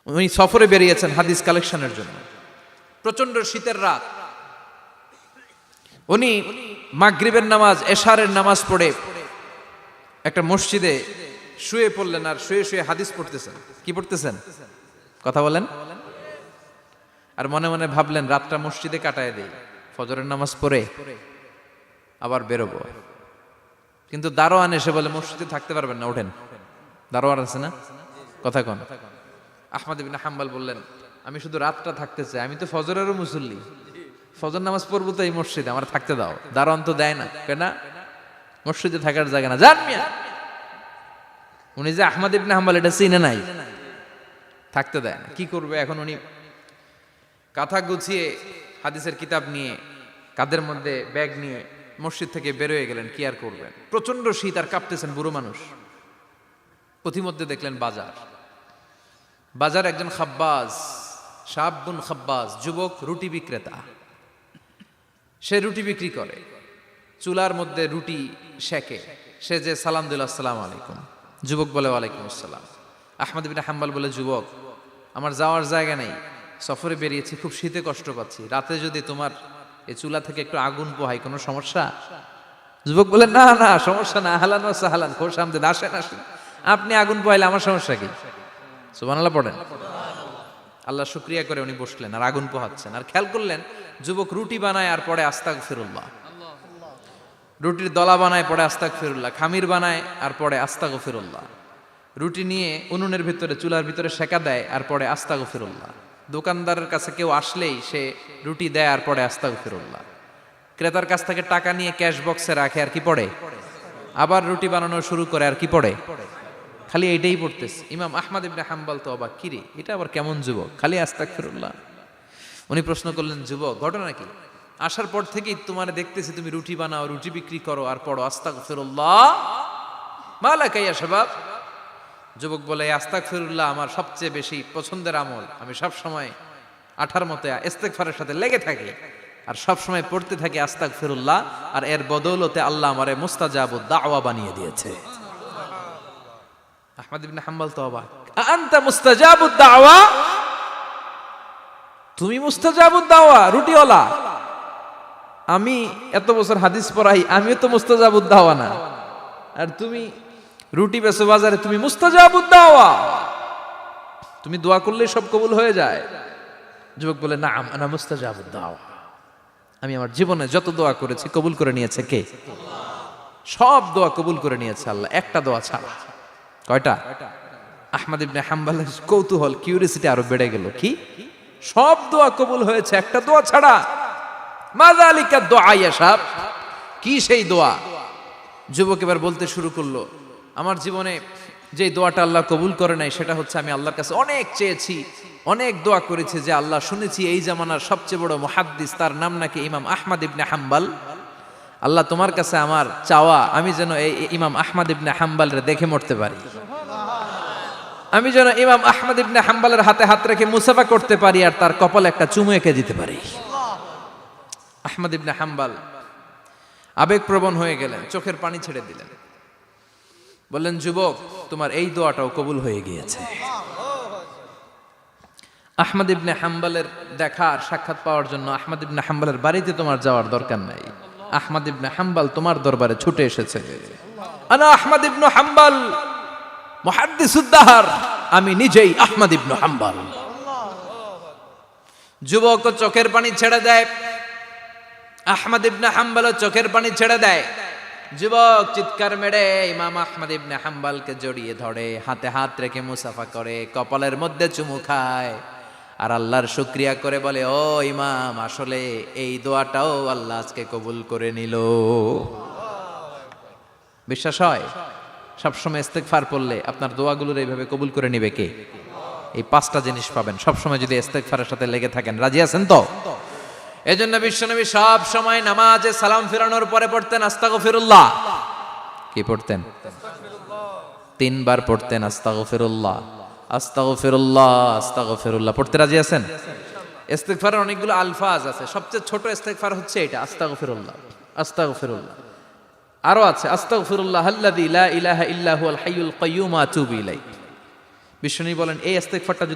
উনি সফরে বেরিয়েছেন হাদিস কালেকশনের জন্য। প্রচন্ড শীতের রাত, উনি মাগরিবের নামাজ, এশারের নামাজ পড়ে একটা মসজিদে শুয়ে পড়লেন, আর শুয়ে শুয়ে হাদিস পড়তেছেন। কি পড়তেছেন? কথা বলেন। আর মনে মনে ভাবলেন রাতটা মসজিদে কাটায় দেই, ফজরের নামাজ পড়ে আবার বেরোবো। কিন্তু দারোয়ান এসে বলে মসজিদে থাকতে পারবেন না, ওঠেন। দারোয়ান আছে না, কথা কন। আহমদ ইবনে হাম্বল বললেন আমি শুধু রাতটা থাকতে চাই, আমি তো ফজরেরও মুসল্লি, ফজর নামাজ পড়বো তো এই মসজিদে, আমার থাকতে দাও। দারোয়ান তো দেয় না, কেন? মসজিদে থাকার জায়গা না, যান মিয়া। উনি যে আহমদ ইবনে হাম্বল এটা চিনে নাই, থাকতে দেয় না। কি করবে এখন? উনি কাঁথা গুছিয়ে হাদিসের কিতাব নিয়ে কাঁধের মধ্যে ব্যাগ নিয়ে মসজিদ থেকে বেরোয় গেলেন। কি আর করবেন, প্রচন্ড শীত, আর কাঁপতেছেন, বুড়ো মানুষ। পথিমধ্যে দেখলেন বাজার। বাজার একজন খাব্বাজ, শাবুন খাব্বাজ, যুবক রুটি বিক্রেতা। সে রুটি বিক্রি করে, চুলার মধ্যে রুটি সেকে। সে যে সালাম দিল আসসালামু আলাইকুম, যুবক বলে ওয়ালাইকুম আসসালাম। আহমদ ইবনে হাম্বল বলে যুবক আমার যাওয়ার জায়গা নেই, সফরে বেরিয়েছি, খুব শীতে কষ্ট পাচ্ছি, রাতে যদি তোমার এই চুলা থেকে একটু আগুন পোহাই কোনো সমস্যা? যুবক বলে না না সমস্যা না, আহলান ওয়া সাহলান, খোশ আমদেদ, আসেন আসেন, আপনি আগুন পোহাইলে আমার সমস্যা কি? সুবহানাল্লাহ পড়েন। আল্লাহ শুকরিয়া করে উনি বসলেন আর আগুন পোহাচ্ছেন। আর খেয়াল করলেন যুবক রুটি বানায় আর পরে আস্তাগফিরুল্লাহ, রুটির দলা বানায় পরে আস্তাগফিরুল্লাহ, খামির বানায় আর পরে আস্তাগফিরুল্লাহ, রুটি নিয়ে উনুনের ভিতরে চুলার ভিতরে সেকা দেয় আর পরে আস্তাগফিরুল্লাহ। দোকানদারের কাছে কেউ আসলেই সে রুটি দেয় আর পরে আস্তাগফিরুল্লাহ। ক্রেতার কাছ থেকে টাকা নিয়ে ক্যাশ বক্সে রাখে আর কি পড়ে, আবার রুটি বানানো শুরু করে আর কি পড়ে, খালি এইটাই পড়তেছে। ইমাম আহমদ ইবনে হাম্বল তো অবাক, কিরে এটা আবার কেমন যুবক, খালি আস্তাগফিরুল্লাহ। উনি প্রশ্ন করলেন যুবক ঘটনা কি? আসার পর থেকেই তোমার দেখতেছি তুমি রুটি বানাও, রুটি বিক্রি করো আর পড়ো আস্তাগফিরুল্লাহ, মালাকা ইয়া শাবাব। যুবক বলে আস্তাগফিরুল্লাহ আমার সবচেয়ে বেশি পছন্দের আমল, আমি সব সময় আঠার মতো ইস্তেগফারের সাথে লেগে থাকি আর সব সময় পড়তে থাকি আস্তাগফিরুল্লাহ, আর এর বদৌলতে আল্লাহ আমারে মুস্তাজাবুদ দাওয়া বানিয়ে দিয়েছে। আহমদ ইবনে হাম্বল তো অবাক, আনতা মুস্তাজাবুদ দাওয়া, তুমি মুস্তাজাবুদ দাওয়া, রুটিওয়ালা। আমি এত বছর হাদিস পড়াই, আমিও তো মুস্তাজাবুদ দাওয়া না, আর তুমি রুটি বেচো বাজারে, তুমি মুস্তাজাবুদ দাওয়া, তুমি দোয়া করলে সব কবুল হয়ে যায়। যুবক বলে না আনা মুস্তাজাবুদ দাওয়া, আমি আমার জীবনে যত দোয়া করেছি কবুল করে নিয়েছে কে? সব দোয়া কবুল করে নিয়েছে আল্লাহ, একটা দোয়া ছাড়া। কয়টা? আহমদ ইবনে হাম্বলের কৌতূহল, কিউরিসিটি আরো বেড়ে গেল। কি? সব দোয়া কবুল হয়েছে একটা দোয়া ছাড়া। মাযালিকা দুআ ইয়া শাব, কি সেই দোয়া? যুবক এবার বলতে শুরু করলো আমার জীবনে যে দোয়াটা আল্লাহ কবুল করে নাই সেটা হচ্ছে আমি আল্লাহর কাছে অনেক চেয়েছি, অনেক দোয়া করেছি যে আল্লাহ শুনেছি এই জামানার সবচেয়ে বড় মুহাদ্দিস, তার নাম নাকি ইমাম আহমদ ইবনে হাম্বল। আল্লাহ তোমার কাছে আমার চাওয়া আমি যেন এই ইমাম আহমদ ইবনে হাম্বলরে দেখে মরতে পারি, আমি যেন ইমাম আহমদ ইবনে হাম্বলের হাতে হাত রেখে মুসাফা করতে পারি আর তার কপালে একটা চুমু এঁকে দিতে পারি। আহমদ ইবনে হাম্বল আবেগপ্রবণ হয়ে গেলেন, চোখের পানি ছেড়ে দিলেন, বললেন যুবক তোমার এই দোয়াটাও কবুল হয়ে গিয়েছে। আহমদ ইবনে হাম্বলের দেখা আর সাক্ষাৎ পাওয়ার জন্য আহমদ ইবনে হাম্বলের বাড়িতে তোমার যাওয়ার দরকার নাই, আহমদ ইবনে হাম্বল তোমার দরবারে ছুটে এসেছে। আনা আহমদ ইবনে হাম্বল মুহাদ্দিসুদ দাহর, আমি নিজেই আহমদ ইবনে হাম্বল। যুবক চোখের পানি ছেড়ে দেয়, আহমদ ইবনে হাম্বল চোখের পানি ছেড়ে দেয়। যুবক চিৎকার মেরে ইমাম আহমদ ইবনে হাম্বলকে জড়িয়ে ধরে, হাতে হাত রেখে মুসাফা করে, কপালের মধ্যে চুমু খায় আর আল্লাহর শুকরিয়া করে বলে ও ইমাম আসলে এই দোয়াটাও আল্লাহ আজকে কবুল করে নিল। বিশ্বাস হয় সবসময় ইস্তেগফার পড়লে আপনার দোয়াগুলোর এইভাবে কবুল করে নিবে কে? এই পাঁচটা জিনিস পাবেন সবসময় যদি ইস্তেগফারের সাথে লেগে থাকেন। রাজি আছেন তো? এজন্য বিশ্বনবী সব সময় নামাজে সালাম ফিরানোর পরে পড়তেন আস্তাগফিরুল্লাহ। কি পড়তেন? 3 বার পড়তেন আস্তাগফিরুল্লাহ, আস্তাগফিরুল্লাহ, আস্তাগফিরুল্লাহ। পড়তে রাজি আছেন? ইস্তেগফারের অনেকগুলো আলফাজ আছে, সবচেয়ে ছোট ইস্তেগফার হচ্ছে এটা আস্তাগফিরুল্লাহ, আস্তাগফিরুল্লাহ। আরো আছে আস্তাগফিরুল্লাহ আল্লাযী লা ইলাহা ইল্লা হুয়াল হাইয়ুল কাইয়্যুম আতুবু ইলাইহি। বিশ্বনবী বলেন এই ইস্তেগফারটা যদি